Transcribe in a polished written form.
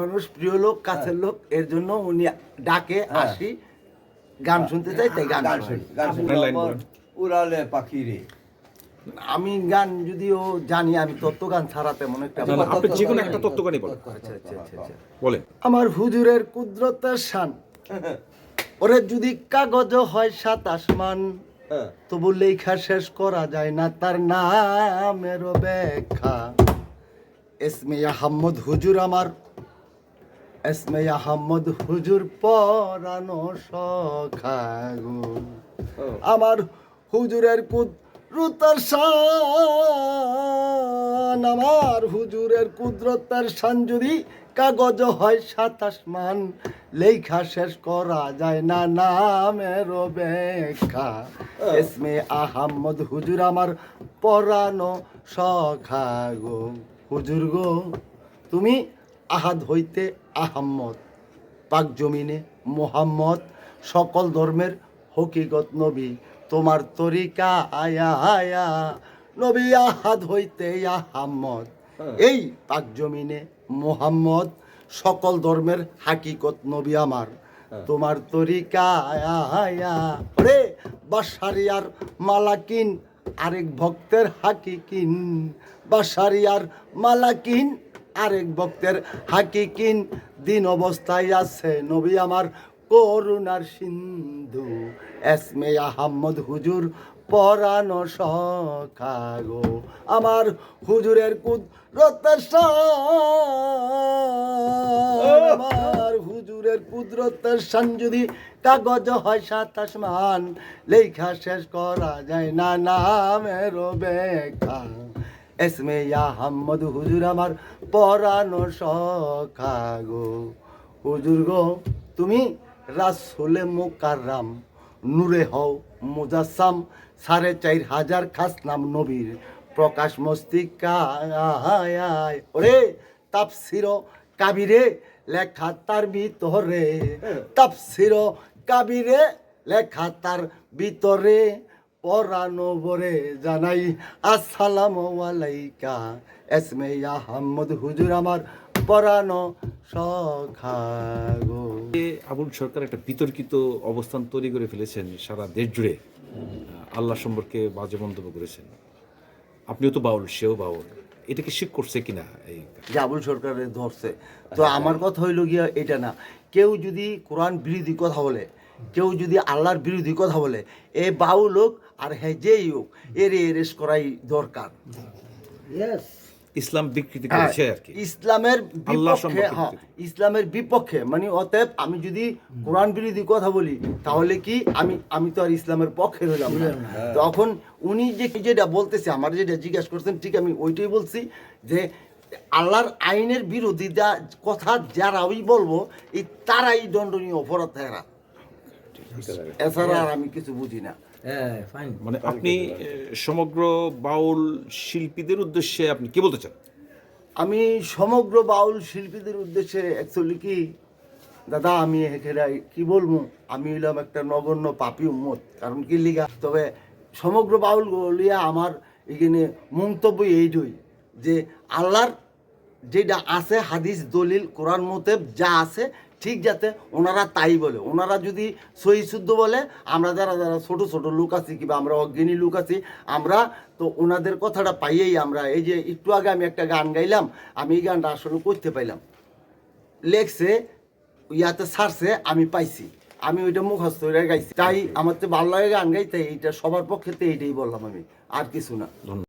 মানুষ প্রিয় লোক, কাছের লোক, এর জন্য উনি ডাকে আসি, গান শুনতে চাই, তাই গান শুনি। উড়ালে পাখি রে। আমি গান যদিও জানি, আমি তত্ত্ব গান ছাড়া তেমন একটা আপনি যে কোনো একটা তত্ত্বগানই বলেন। আচ্ছা। বলেন। আমার হুজুরের কুদরতের শান, ওরে যদি কাগজ হয় 27 মান, তবু লেখা শেষ করা যায় না তার নামের ব্যাখ্যা। এসমে আহমদ হুজুর আমার, এসমে আহমদ হুজুর পরানো সখা গো। আমার হুজুরের কুদরতের শান, আমার হুজুরের কুদরতের শান যদি কাগজ হয় 27 মান, লেখা শেষ করা যায় না নামের ব্যাখ্যা। এসমে আহমদ হুজুর আমার পরানো সখা গো। হুজুর গো তুমি আহাদ হইতে আহম্মদ, পাক জমিনে মোহাম্মদ, সকল ধর্মের হকিকত নবী, তোমার তরিকা আয়া আয়া নবী আহাদ হইতে আহম্মদ, এই পাক জমিনে মোহাম্মদ, সকল ধর্মের হাকিকত নবী আমার, তোমার তরিকা আয়া আয়া। রে বাশারিয়ার মালাকিন আরেক ভক্তের হাকিকিন, বাশারিয়ার মালাকিন আরেক ভক্তের হাকিকিন, দিন অবস্থায় আছে নবী আমার করুণার সিন্ধু। এসমে আহমদ হুজুর পরানো সখা গো। আমার হুজুরের কুদরতের শান, আমার হুজুরের কুদরতের শান যদি কাগজ হয় 27 মান, লেখা শেষ করা যায় না নামের ব্যাখ্যা। এসমে আহমদ হুজুর আমার পরানো সখা গো। হুজুর গো তুমি রাসূলে মুকাররম, নূরে হও মুজাসসাম, 4500 খাস নাম নবীর প্রকাশ মস্তিকায়। ওরে তাফসির কাবিরে লেখা তার ভিতরে, তাফসির কাবিরে লেখা তার ভিতরে, পরানো বরে জানাই আসসালামু আলাইকা। এসমে আহমদ হুজুর আমার পরানো সখা গো। আবুল সরকার একটা বিতর্কিত অবস্থান তৈরি করে ফেলেছেন সারা দেশ জুড়ে, আল্লাহ সম্পর্কে বাজে মন্তব্য করেছেন। আপনিও তো বাউল, সেও বাউল, এটাকে শিখ করছে কিনা? এই যে আবুল সরকারের ধরছে, তো আমার কথা হইল গিয়া এটা না, কেউ যদি কোরআন বিরোধী কথা বলে, কেউ যদি আল্লাহর বিরোধী কথা বলে, এ বাউল হোক আর হ্যাঁ যেই হোক, এর এরেস করাই দরকার। ইসলাম বিকৃতি করেছে আর কি, ইসলামের আল্লাহ বিপক্ষে, সম্পর্কে হ্যাঁ ইসলামের বিপক্ষে, মানে অতএব আমি যদি কোরআন বিরোধী কথা বলি, তাহলে কি আমি তো আর ইসলামের পক্ষে হইলাম না। তখন উনি যেটা বলতেছে, আমার যেটা জিজ্ঞাসা করছেন, ঠিক আমি ওইটাই বলছি যে আল্লাহর আইনের বিরোধিতা কথা যারাই বলবো, এই তারাই দণ্ডনীয় অপরাধ, তারা, এছাড়া আর আমি কিছু বুঝি না। মানে আপনি সমগ্র বাউল শিল্পীদের উদ্দেশ্যে আপনি কি বলতে চান? আমি সমগ্র বাউল শিল্পীদের উদ্দেশ্যে অ্যাকচুয়ালি কি দাদা, আমি এখানে কি বলবো, আমি হইলাম একটা নগণ্য পাপী উম্মত। কারণ কি লিগা, তবে সমগ্র বাউল লিয়া আমার এখানে মন্তব্য এইটই যে আল্লাহর যেটা আছে হাদিস দলিল কোরআন মতে যা আছে, ঠিক যাতে ওনারা তাই বলে। ওনারা যদি সহি শুদ্ধ বলে, আমরা যারা যারা ছোট ছোট লোক আছি কিংবা আমরা অজ্ঞানী লোক আছি, আমরা তো ওনাদের কথাটা পাইয়েই আমরা, এই যে একটু আগে আমি একটা গান গাইলাম, আমি এই গানটা আসলে করতে পাইলাম, লেখছে ইয়াতে ছাড়ছে, আমি পাইছি, আমি ওইটা মুখস্থ হয়ে গাইছি, তাই আমার তো ভালো লাগে গান গাইতে, এইটা সবার পক্ষে এইটাই বললাম আমি, আর কিছু না।